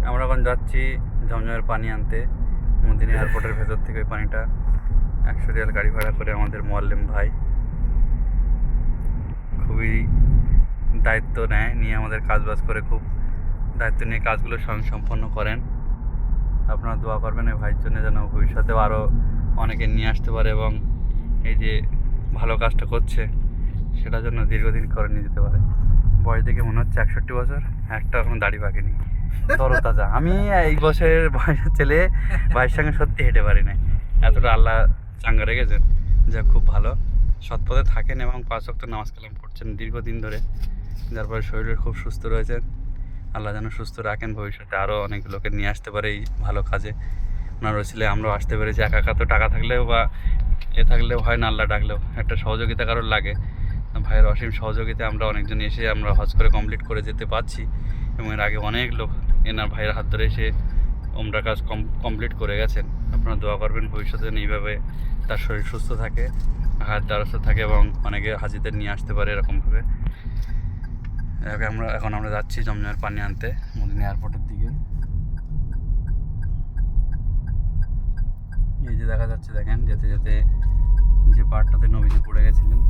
আমরা এখন যাচ্ছি ঝমঝমের পানি আনতে মদিনা এয়ারপোর্টের ভেতর থেকে। ওই পানিটা 100 রিয়াল গাড়ি ভাড়া করে আমাদের মোয়াল্লেম ভাই খুবই দায়িত্ব নিয়ে আমাদের কাজবাজ করে খুব দায়িত্ব নিয়ে কাজগুলো সম্পন্ন করেন। আপনারা দোয়া করবেন এই ভাইয়ের জন্য যেন ভবিষ্যতেও আরও অনেকে নিয়ে আসতে পারে এবং এই যে ভালো কাজটা করছে সেটার জন্য দীর্ঘদিন করে নিয়ে যেতে পারে। বয়স দেখে মনে হচ্ছে 61 বছর, একটা এখন দাড়ি পাকেনি, তরতাজা। আমি এই বছরের বয়সের ছেলে ভাইয়ের সঙ্গে সত্যি হেঁটে পারি না, এতটা আল্লাহ চাঙ্গা রেখেছেন। যা খুব ভালো সৎ পথে থাকেন এবং 5 ওয়াক্ত নামাজ কালাম পড়ছেন দীর্ঘদিন ধরে, যার ফলে শরীরের খুব সুস্থ রয়েছে। আল্লাহ যেন সুস্থ রাখেন, ভবিষ্যতে আরও অনেক লোকে নিয়ে আসতে পারে এই ভালো কাজে। ওনার ওসিলে আমরাও আসতে পেরেছি। একা একা তো টাকা থাকলেও বা থাকলেও হয় না, আল্লাহ ডাকলেও একটা সহযোগিতা কারোর লাগে। ভাইয়ের অসীম সহযোগিতা আমরা অনেকজন এসে আমরা হজ করে কমপ্লিট করে যেতে পারছি এবং এর আগে অনেক লোক এনার ভাইয়ের হাত ধরে এসে ওমরা কাজ কমপ্লিট করে গেছেন। আপনারা দোয়া করবেন ভবিষ্যতে যেন এইভাবে তার শরীর সুস্থ থাকে, হাত দ্বারস্থ থাকে এবং অনেকে হাজিদের নিয়ে আসতে পারে এরকমভাবে। আমরা যাচ্ছি জমজমের পানি আনতে মদিনা এয়ারপোর্টের দিকে। এই যে দেখা যাচ্ছে, দেখেন যেতে যেতে যে পাহাড়টাতে নবীজি পড়ে গেছিলেন